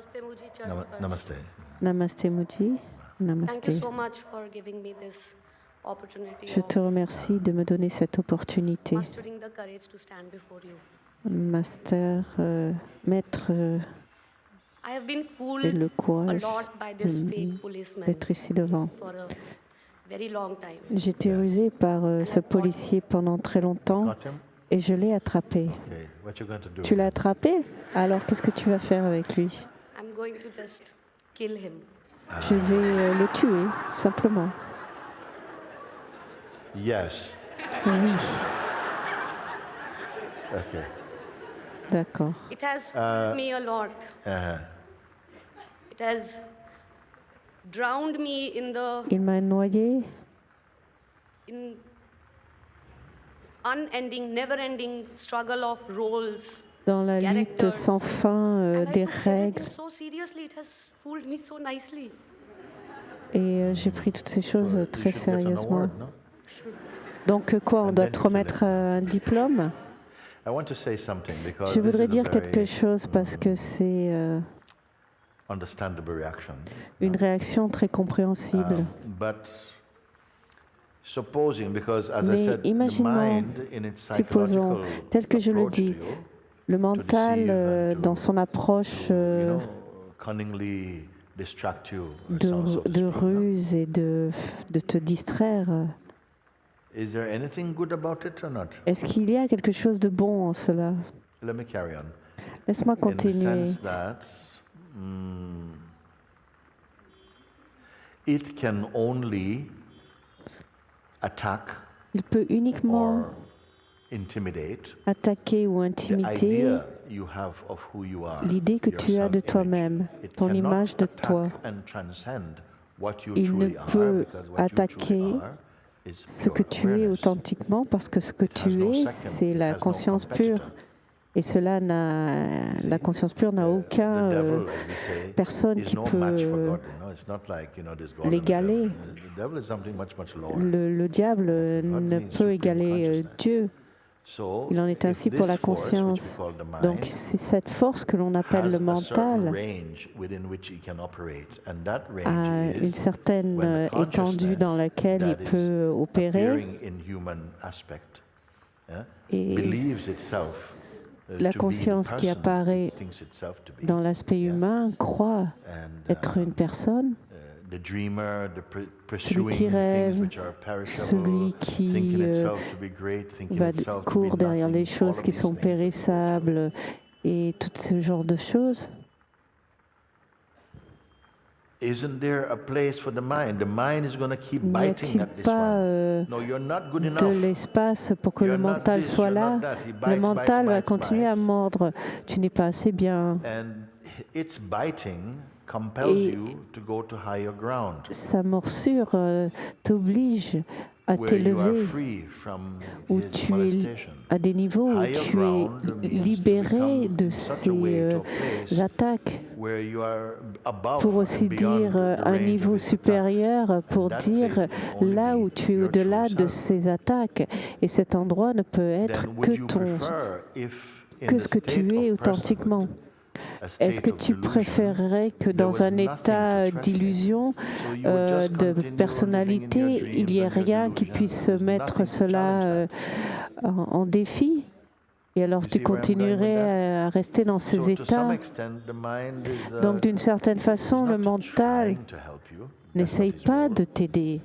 Namaste Muji Church. Namaste. Namaste Muji. Thank you Namaste. so much for giving me this opportunity Je te remercie de me donner cette opportunité. mastering the courage to stand before you. Master, maître, I have been et fooled le a courage lot by this fake policeman d'être ici devant. for a very long time. J'ai été rusée par ce policier pendant très longtemps Got him? et je l'ai attrapé. Okay. What you going to do? Tu l'as attrapé? Alors qu'est-ce que tu vas faire avec lui? I'm going to just kill him. Je vais le tuer, simplement. Yes. Oui, Okay. d'accord. It has fooled me a lot. Uh-huh. It has drowned me Il m'a noyé in unending, never-ending struggle of roles. dans la lutte sans fin And I des took règles. everything so seriously. It has fooled me so nicely. Et j'ai pris toutes ces choses You très should get an sérieusement. award, no? Donc quoi, on And doit then te you kill remettre un diplôme? I want to say something because Je this voudrais is a dire quelque very chose parce que c'est understandable reaction. une réaction très compréhensible. But supposing, because as I Mais said, the imaginons, mind in its supposons, psychological tel que je le approach to dis, you, le mental, deceive and to- dans son approche cunningly distract you, so to de speak, no? ruse et de te distraire, Is there anything good about it or not? est-ce qu'il y a quelque chose de bon en cela? Let me carry on. Laisse-moi In the continuer. sense that it can only attack Il peut uniquement or intimidate attaquer ou the intimider idea you have of who you are, l'idée que your tu as de self-image. toi-même, It ton cannot image de attack toi. and transcend what you Il ne truly are, peut because what you attaquer truly are is ce que pure tu es awareness. authentiquement, parce que ce que It has tu no es, second, c'est it la has no conscience competitor. pure. Et cela la conscience pure n'a aucun The devil, as we say, personne is qui no peut match for God. It's not like, this God and l'égaler. the devil is something much, much lower. Le diable ne means peut supreme égaler consciousness. Dieu. So, Il en est if ainsi this pour la force, which we conscience. call the mind, Donc c'est cette force que l'on appelle has le a certain mental range within which it can operate, and that a range une is certaine when the étendue dans laquelle il consciousness peut that is opérer appearing in human aspect, et believes itself la to be the conscience qui person apparaît it thinks itself to be. dans l'aspect humain croit And, être une personne, the dreamer, celui pursuing qui things rêve, which are perishable, celui qui thinking itself to be great, thinking va itself to be court derrière nothing, les choses all of qui these sont things that we go périssables et tout ce genre de choses. Isn't there a place for the mind? The mind is going to keep N'y biting a-t-il at this pas one. No, you're not good de enough. l'espace pour que You're le not mental this, soit you're là? not that. He Le bites, mental va bites, continuer à bites. mordre. Tu n'es pas assez bien. And its biting compels Et you to go to higher ground, Sa morsure t'oblige à where you are t'élever, free from où his tu es molestation. à des niveaux où Higher tu ground es means to libéré become de in such a way to a ces place attaques. where you are above Pour aussi and beyond dire the un range niveau of its attack. supérieur, pour that dire place can only là be où tu es your au-delà true de self. ces attaques. Et cet endroit ne peut être Then que would you prefer if in que the ce que state tu es of authentiquement. personhood, a Est-ce state que of tu delusion, préférerais que there dans was un nothing état to threaten it, d'illusion, so you would just de continue personnalité, living in your il n'y ait dreams and your rien qui delusions? puisse There's mettre nothing to cela challenge that. en défi? Et alors You tu see where I'm going with continuerais à rester dans ces So to some états. extent, the mind is, Donc d'une certaine façon, is le not mental trying to help you. That's n'essaye not his pas role. de t'aider,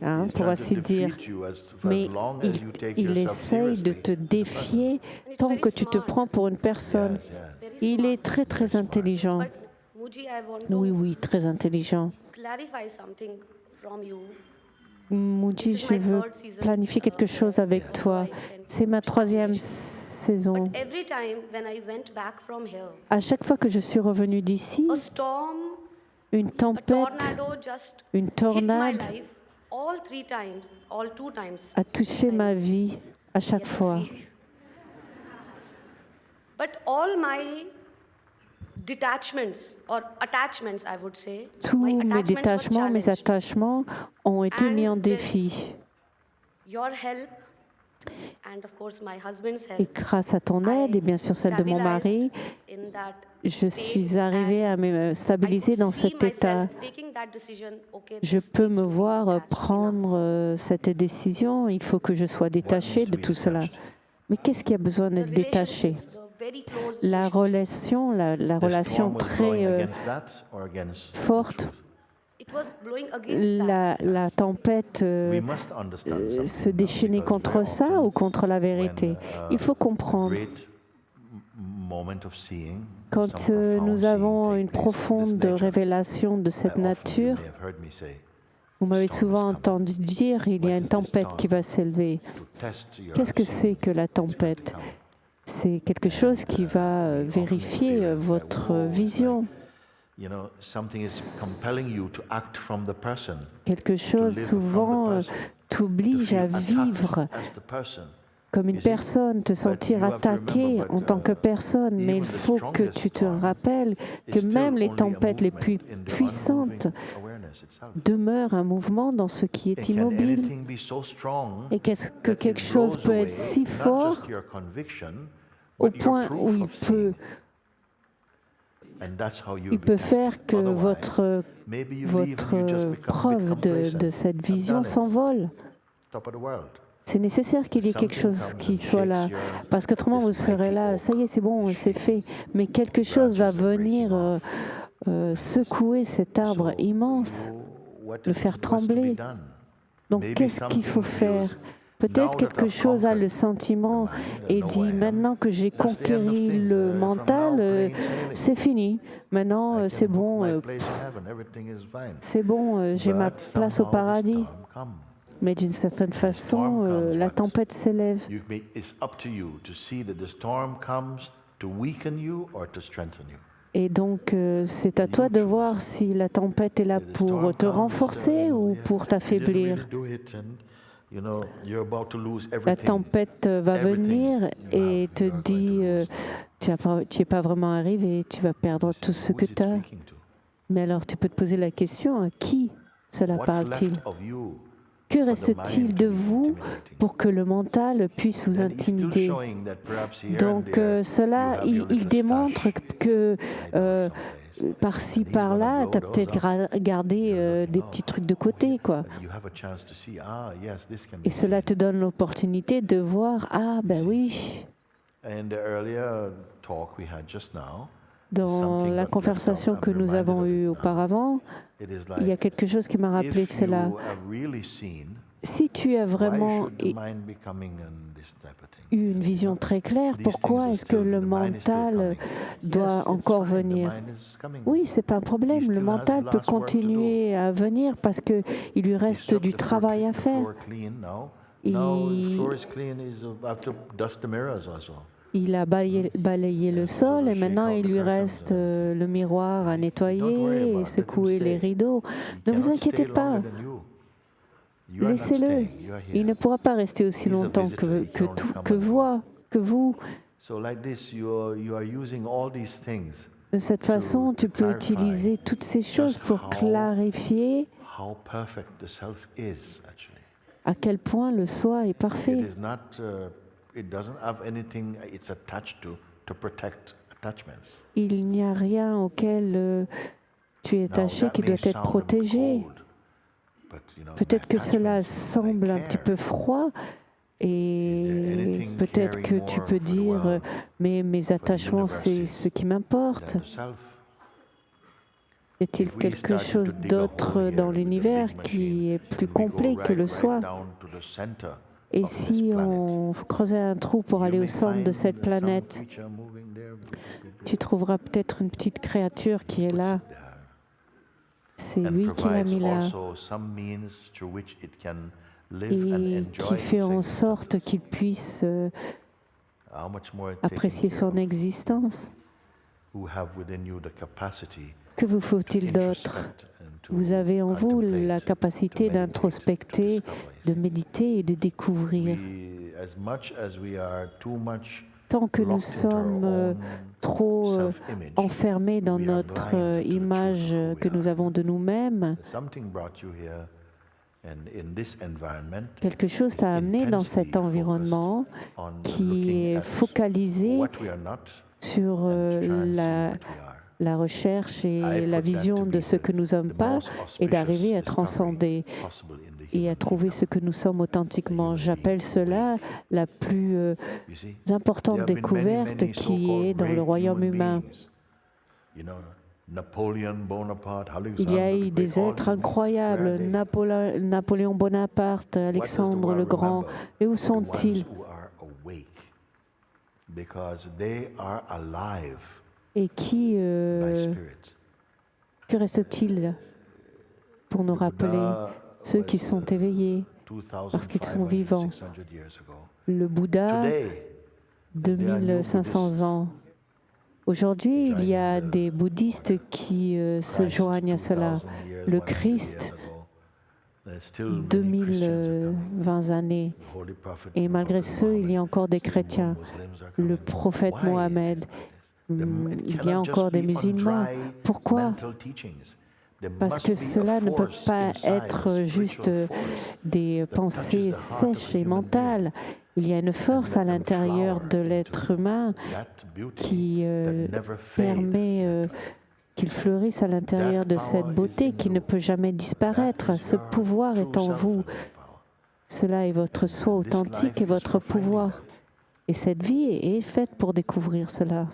He's pour trying to ainsi dire. defeat you Mais as long as you take il yourself essaye de seriously te as a person. défier tant que tu te prends pour une personne. Yes, yes. Very Il smart. est très très intelligent. But Muji, I want Oui, to oui, très intelligent. clarify something from you. Moudi, This is je my veux third season, planifier quelque chose avec toi. C'est ma 3e saison. But every time when I went back from here, À chaque fois que je suis revenue d'ici, a storm, une a tempête, tornado just une hit my tornade life all 3 times, all 2 times. a touché ma vie à chaque Yet to fois. see. But all my detachments or attachments, I would say, Tous my mes attachments were détachements, mes challenged. attachements ont été mis en And défi. Your help and of course my husband's Et help, grâce à ton aide et bien sûr celle de mon mari, in that je state, suis arrivée à me I stabiliser could dans see cet état. myself taking that decision, okay, Je this peux needs me to be voir detached, prendre cette décision. Il faut que je sois détachée de tout cela. Mais qu'est-ce qui a besoin The d'être détaché? relationships, the very close La relationships. relation, la The relation storm was blowing très against that or against the forte. truth? It was blowing against that. La tempête We must understand se something now, déchaîner because contre very ça often ou contre la when, vérité. Il faut a comprendre. great moment of seeing, Quand some profound nous seeing avons take une place of this profonde nature, révélation de cette often you nature, may have heard me say, vous m'avez storm is souvent coming. entendu dire il y a une tempête qui va s'élever. to test your Qu'est-ce que seeing. c'est que la It's going to tempête? come. C'est quelque chose qui va we often vérifier experience that, votre whoa, it's vision. like, you know, something is compelling you to act from the person, Quelque chose live from the souvent person, to t'oblige feel à attacked vivre as the person. comme une You see? personne, te sentir you have to attaqué remember, but, en tant que personne. Mais il even the faut que strongest tu te storm rappelles is que still même les only a tempêtes les movement plus in the puissantes unmoving awareness itself. demeurent un mouvement dans ce qui est And can immobile. anything be so strong Et qu'est-ce que that quelque it chose blows peut away être si not fort just your conviction, au but your point proof où of seeing? And that's how you'll il be peut tested. faire que Otherwise, votre, maybe you leave and you just votre become a bit preuve complacent. de cette I've vision done it. s'envole. Top of the world. C'est nécessaire qu'il y ait quelque Something chose comes qui and soit là, shakes your- parce qu'autrement vous this serez mighty là, oak. ça y est, c'est bon, c'est fait. Mais quelque chose va venir secouer cet arbre So, immense, what le is- faire what's to be trembler. done? Donc Maybe qu'est-ce qu'il faut something faire? feels, Peut-être now quelque that I've chose a le conquered sentiment the mind, et know dit I am, maintenant que j'ai that's the end of conquéri things. le From mental, now, plain sailing. c'est fini. Maintenant, I c'est can bon, book my place in heaven, everything is fine. c'est bon, j'ai ma But place au somehow the paradis. storm comes. Mais d'une certaine façon, comes, la what? tempête s'élève. It's up to you to see that the storm comes to weaken you or to strengthen you. Et donc, c'est à toi de voir si la tempête est là The pour storm te comes, renforcer ou yeah, pour you didn't t'affaiblir. really do it and, you know, you're about to lose La everything. tempête va Everything venir you et have, te you are going dit to lose now. tu n'es pas vraiment arrivé, tu vas perdre tout ce Who que is it tu as. speaking to? Mais alors, tu peux te poser la question, à qui cela What's parle-t-il? left of you Que for the reste-t-il mind de to be vous intimidating? pour que le mental puisse vous And he's still intimider? showing that perhaps here and Donc there cela, you have your il little démontre stash que hiding out someplace. par-ci, And he's par-là, gonna tu as blow peut-être those up. gardé You're des looking, petits oh, trucs de côté, quoi. And you have a chance to see, yes, this can be Et cela seen. te donne l'opportunité de voir, ah ben oui, In the earlier talk we had just now, dans something la that conversation I'm que nous reminded avons of it eue now. auparavant, It is il y a like, quelque chose qui m'a rappelé de if cela. you have really seen, Si tu as why vraiment should the mind be coming and this type of thing? eu une vision très claire, These pourquoi things are est-ce que still- le the mind is still mental coming. doit Yes, it's encore fine, the venir? mind is coming. Oui, c'est pas un He problème. Le still has mental peut last work to do. continuer à venir parce que il lui He reste swept du the floor- travail à the faire. floor clean now. Now the Il- floor is clean. I have to dust the mirrors also. Il a balayé le sol et maintenant il lui reste le miroir à nettoyer et secouer les rideaux. He Ne vous cannot inquiétez stay pas, longer than you. You are not laissez-le. staying, you are Il here. ne pourra pas rester aussi He's a longtemps visitor, he can only come and go. que vous. So like this, you are using all these things. De cette façon, tu peux utiliser toutes ces choses pour clarifier How perfect the self is actually. à quel point le soi est It parfait. is not. It doesn't have anything it's attached to protect attachments. Il n'y a rien auquel tu es Now, attaché that qui may doit être sound protégé. cold, but, you know, Peut-être que cela attachments, I semble un petit care. peu froid Is there et anything peut-être que caring tu more peux for the dire world mais mes attachements universe c'est is ce qui m'importe. than the self? Y a-t-il If we quelque started chose to dig a hole d'autre here dans with a big l'univers machine, qui est plus and we go complet que le right soi? down to the center Et of this si planet, on creusait un trou pour you aller au may centre de find cette some planète, creature moving there, tu trouveras peut-être une petite créature qui est là. there, C'est and lui qui l'a provides mis là also some means through which it can live and et enjoy qui fait its en sorte existence. qu'il puisse How much more apprécier taking son care of existence. who have within you the capacity Que vous to faut-il d'autre? introspect and to Vous avez en vous contemplate, la to capacité meditate, to d'introspecter, discover, you de see. méditer et de découvrir. As much as we are too much Tant que nous locked into our sommes own trop self-image, enfermés dans we are notre blind to the truth image of who we que nous are. avons de nous-mêmes, Something brought you here And in this environment, Quelque chose t'a amené dans cet environnement on qui looking est at focalisé what we are not sur and try and see la, what we are. la recherche et I la put that vision to de be ce que nous ne sommes the pas most et d'arriver à auspicious transcender discovery possible in the et à human trouver being. ce que nous sommes authentiquement. J'appelle cela la plus You see, importante there have been découverte many qui so-called est dans le great royaume human humain. beings. You know, Napoleon Bonaparte, Il y a Alexander eu the des Great, all êtres these men, incroyables, where are they? Napoléon Bonaparte, What does the Alexandre world le Grand. remember? Et où The sont-ils? ones who are awake, because they are alive Et by spirit. que reste-t-il pour nous The rappeler Buddha ceux qui was, sont éveillés 2,500, parce qu'ils sont vivants? 600 years ago. Le Bouddha, Today, 2500 ans. Aujourd'hui, il y a des bouddhistes qui se Christ, joignent à cela. 2000 years, Le 100 Christ, years ago, there's still many Christians are coming. 2020 années. The Holy Prophet Et malgré Prophet ceux, il y a Muhammad, encore des still more chrétiens. Muslims are Le coming. prophète Why it is Mohammed, like this? il y a cannot just encore des be on musulmans. dry Pourquoi? mental teachings. There Parce must que be a cela ne peut force pas inside, être a juste spiritual force des that pensées touches the heart of sèches a et human mentales. Il y a une force à l'intérieur de l'être humain that beauty qui that never fades. permet qu'il fleurisse à l'intérieur de cette beauté qui ne peut jamais disparaître. Ce pouvoir est en vous. Cela est votre soi authentique et votre pouvoir. Et cette vie est faite pour découvrir cela.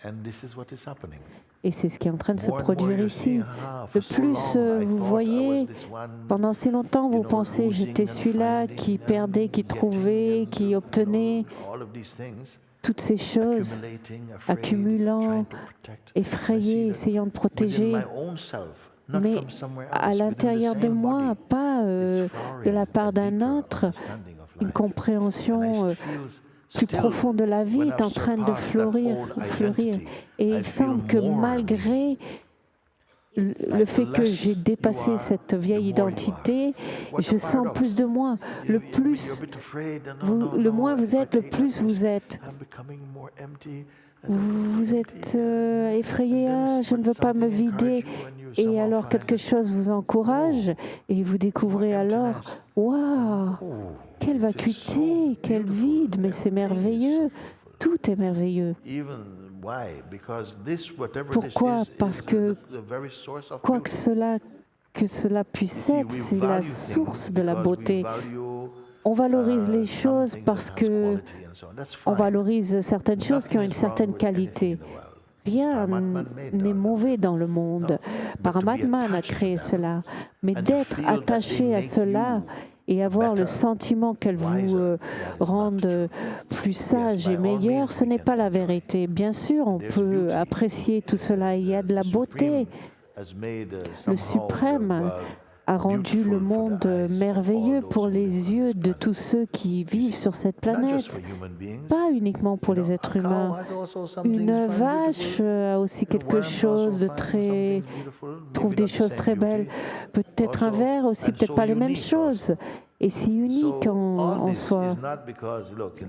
And this is what is happening. Et c'est ce qui est en train de se More and more produire you're ici. seeing, Le for so plus long, I vous thought I voyez, was this one, pendant si longtemps, vous you know, pensez, losing j'étais and celui-là finding qui and perdait, qui getting trouvait, and, qui you know, obtenait, all of these things, toutes ces choses, accumulating, afraid, accumulant, trying to protect. effrayé, I see essayant de that protéger. within my own self, not Mais from somewhere à else, within the l'intérieur de same moi, body, pas it's de flowering la part a d'un deeper autre, understanding of une life. compréhension And I feel plus still, profonde de la vie when est en I've train de surpassed that fleurir. old identity, Et I il feel semble que more malgré le fait que j'ai dépassé cette vieille identité, je sens plus de moi. Le plus, le moins vous êtes, le plus vous êtes. Vous êtes effrayé, ah, je ne veux pas me vider. Et alors quelque chose vous encourage et vous découvrez alors, waouh, quelle vacuité, quel vide, mais c'est merveilleux. Tout est merveilleux. Pourquoi? Parce que quoi que cela puisse être, c'est la source de la beauté. On valorise les choses parce que on valorise certaines choses qui ont une certaine qualité. Rien n'est mauvais dans le monde. Paramatman a créé cela. Mais d'être attaché à cela et avoir le sentiment qu'elle vous rende plus sage et meilleur, ce n'est pas la vérité. Bien sûr, on peut apprécier tout cela. Il y a de la beauté. Le suprême a rendu le monde merveilleux pour les yeux de tous ceux qui vivent sur cette planète, pas uniquement pour les êtres humains. Une vache a aussi quelque chose de très... trouve des choses très belles. Peut-être un ver aussi, peut-être pas les mêmes choses. Et si unique en soi.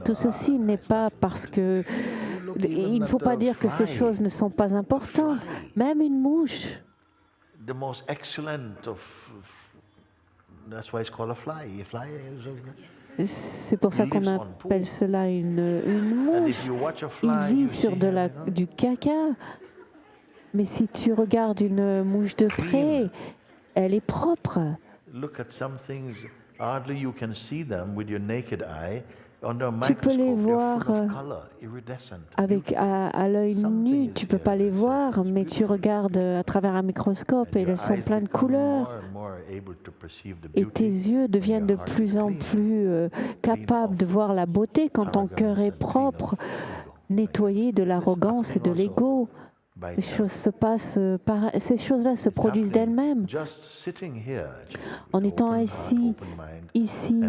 Tout ceci n'est pas parce que... Il ne faut pas dire que ces choses ne sont pas importantes. Même une mouche. The most excellent that's why it's called a fly. A fly is C'est pour ça qu'on appelle cela une mouche. Il vit sur du caca. Mais si tu regardes une mouche de près, elle est propre. Look at some things, hardly you can see them with your naked eye. Tu peux les voir avec à l'œil nu, tu ne peux pas les voir, mais tu regardes à travers un microscope et elles sont pleines de couleurs. Et tes yeux deviennent de plus en plus capables de voir la beauté quand ton cœur est propre, nettoyé de l'arrogance et de l'ego. Les choses se passent, ces choses-là se produisent d'elles-mêmes. En étant assis ici,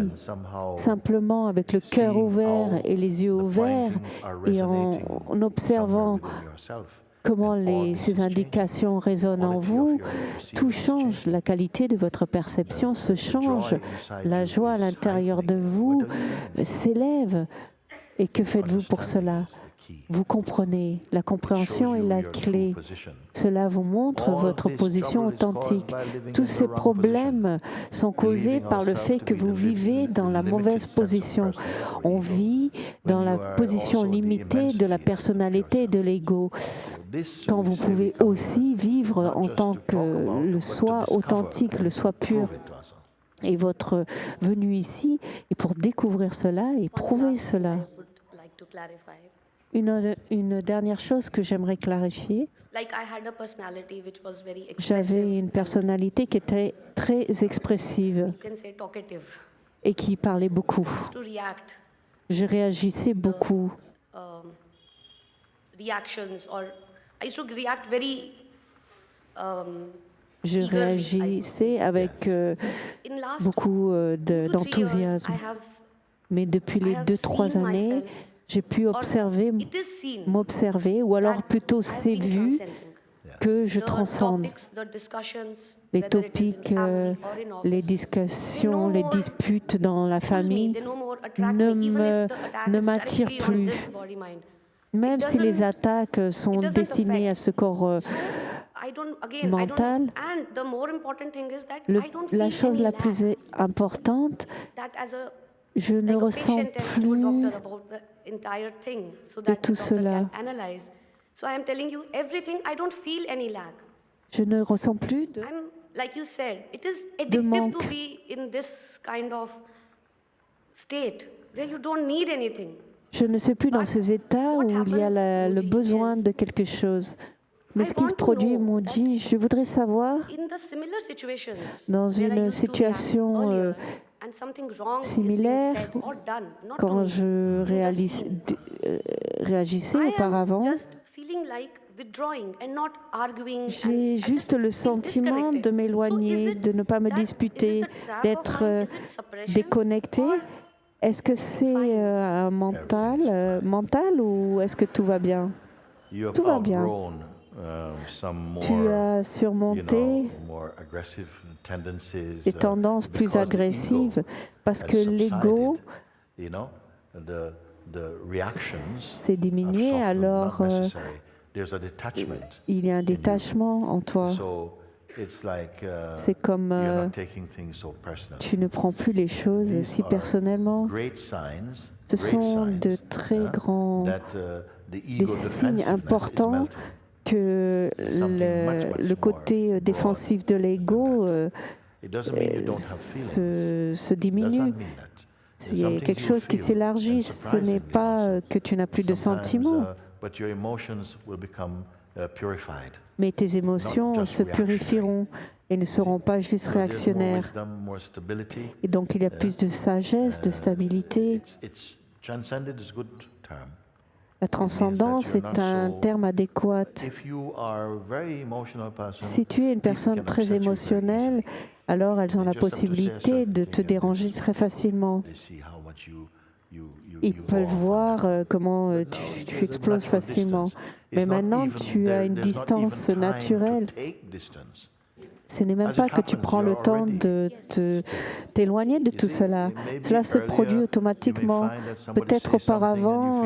simplement avec le cœur ouvert et les yeux ouverts, et en observant comment ces indications résonnent en vous, tout change, la qualité de votre perception se change, la joie à l'intérieur de vous s'élève. Et que faites-vous pour cela? Vous comprenez, la compréhension est la clé. Cela vous montre votre position authentique. Tous ces problèmes sont causés par le fait que vous vivez dans la mauvaise position. On vit dans la position limitée de la personnalité et de l'ego, quand vous pouvez aussi vivre en tant que le soi authentique, le soi pur. Et votre venue ici est pour découvrir cela et prouver cela. I would like to clarify. Une dernière chose que j'aimerais clarifier. Like I had a personality which was very expressive. J'avais une personnalité qui était très expressive You can say talkative. et qui parlait beaucoup. To react, Je réagissais beaucoup. Reactions, or I used to react very. Je Eagerly, réagissais avec In last beaucoup 2 to 3 years, d'enthousiasme. I have, Mais depuis les 2-3 années, j'ai pu observer, it is seen m'observer, ou alors plutôt I've c'est been vu transcending. que je The transcende. topics, the discussions, Les whether it is in topics, family or in office, les discussions, les disputes dans la pull me, famille they no more attract ne me, even me- if the attack ne is m'attirent directly on plus. this body mind. Même si les attaques sont doesn't destinées à ce corps I don't, again, mental, and the more important thing is that le- I don't la feel chose any la lack. plus importante, That as a je ne like a ressens patient tells to a plus doctor about the entire thing so that the tout doctor cela. can analyze. So I am telling you everything, I don't feel any lack. je ne ressens plus de... I'm, like you said, it is De addictive manque. to be in this kind of state where you don't need anything. Je ne suis plus dans ces états où il y a le besoin de quelque chose. Mais ce qui se produit, Moody, je voudrais savoir, In the similar situations dans where I une used to react situation earlier and something wrong is being similaire, said or done, not quand to me, je in the scene, réagissais I am auparavant, just feeling like withdrawing and not arguing. j'ai and I juste just le feel sentiment disconnected. de m'éloigner, So is it de ne pas me that- is disputer, it the trap of d'être mind? Is it suppression? déconnecté. Or Est-ce que c'est un mental ou est-ce que tout va bien? You have Tout va bien. outgrown some Tu more, as surmonté more aggressive tendencies, des tendances plus because the ego agressives parce has que l'ego subsided, you know, the reactions s'est have diminué, softened, alors not necessary. There's a detachment. il y a un détachement en toi. So it's like C'est comme you're not taking things so personally. tu ne prends plus les choses These si are personnellement. Great signs, Ce great sont signs, de très grands that, the des ego signes defensiveness is importants melting. que much le côté more défensif de l'ego It doesn't mean you don't have feelings. se Does diminue. not mean that. Il y a quelque chose qui s'élargit. Ce n'est pas que tu n'as plus de sentiments, But your emotions will become purified. mais tes émotions Not just se purifieront et ne seront pas juste So there's more réactionnaires. wisdom, more stability. Et donc il y a plus de sagesse, de stabilité. It's transcended is a good term. La transcendance est un terme adéquat. If you are a very emotional person, Si tu es une personne très émotionnelle, alors elles ont la possibilité de te déranger très facilement. they see how much you Ils peuvent voir comment tu exploses facilement. Mais maintenant, tu as une distance naturelle. Ce n'est même pas que tu prends le temps de t'éloigner de tout cela. Cela se produit automatiquement. Peut-être auparavant,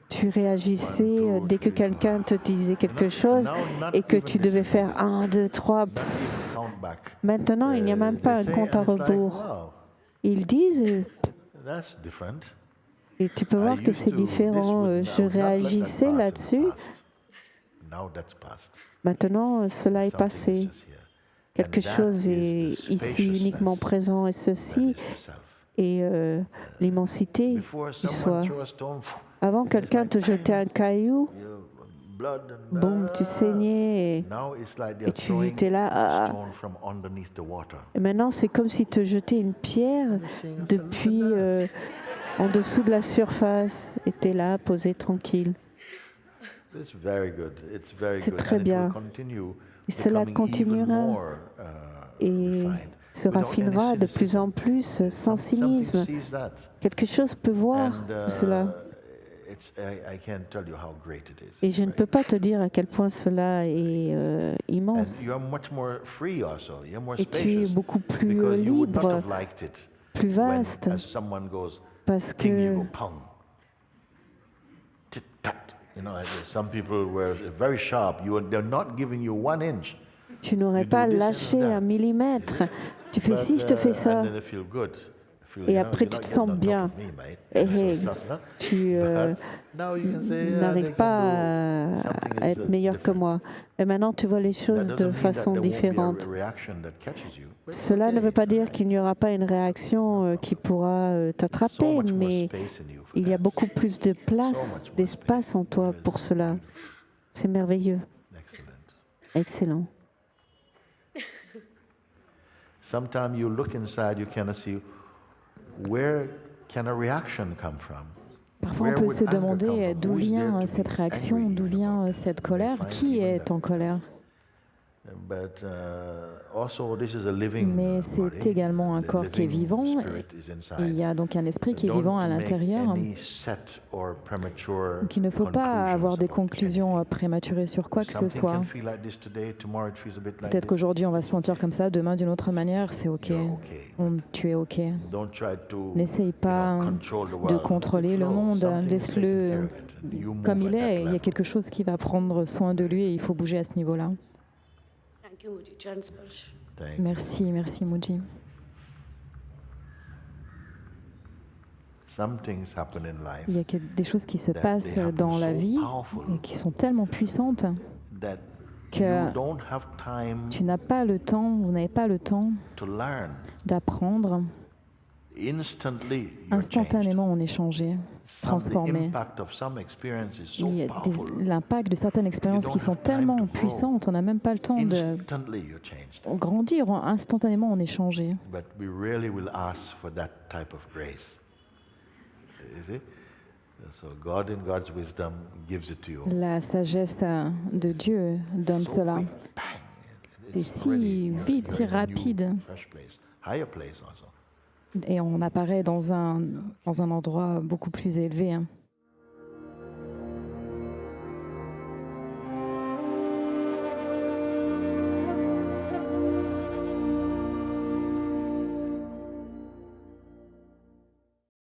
tu réagissais dès que quelqu'un te disait quelque chose et que tu devais faire 1, 2, 3. Maintenant, il n'y a même pas un compte à rebours. Ils disent, et tu peux voir que c'est différent. Je réagissais là-dessus. Maintenant, cela est passé. Quelque chose est ici uniquement présent et ceci est l'immensité du soi. Avant, quelqu'un te jetait un caillou, boum, tu saignais et tu étais là. Et maintenant, c'est comme si te jetait une pierre depuis en dessous de la surface et tu es là, posé tranquille. C'est très bien. Et cela continuera et se raffinera de plus en plus sans cynisme. Quelque chose peut voir tout cela. Et je ne peux pas te dire à quel point cela est immense. Et tu es beaucoup plus libre, plus vaste, parce que You know, some people were very sharp. They're not giving you 1 inch. Tu n'aurais You pas do this and lâché that. 1 millimètre. Tu fais ci, je te fais ça. And then they feel good. Et après, tu te sens bien. Et tu n'arrives pas à être meilleur que moi. Et maintenant, tu vois les choses de façon différente. Cela ne veut pas dire qu'il n'y aura pas une réaction qui pourra t'attraper, mais il y a beaucoup plus de place, d'espace en toi pour cela. C'est merveilleux. Excellent. Sometimes you look inside, you cannot see where can a reaction come from. Parfois, on peut se demander d'où vient cette réaction, d'où vient cette colère, qui est en colère. Mais c'est également un corps qui est vivant, et il y a donc un esprit qui est vivant à l'intérieur. Donc il ne faut pas avoir des conclusions prématurées sur quoi que ce soit. Peut-être qu'aujourd'hui on va se sentir comme ça, demain d'une autre manière, c'est OK. Tu es OK. N'essaye pas de contrôler le monde, laisse-le comme il est. Il y a quelque chose qui va prendre soin de lui et il faut bouger à ce niveau-là. Merci, merci Muji. Il y a des choses qui se passent dans la vie et qui sont tellement puissantes que tu n'as pas le temps, vous n'avez pas le temps d'apprendre. Instantanément, on est changé, transformé. Il y a l'impact de certaines expériences qui sont tellement puissantes, on n'a même pas le temps de grandir. Instantanément, on est changé. La sagesse de Dieu donne cela. C'est si vite, si rapide. Et on apparaît dans un endroit beaucoup plus élevé.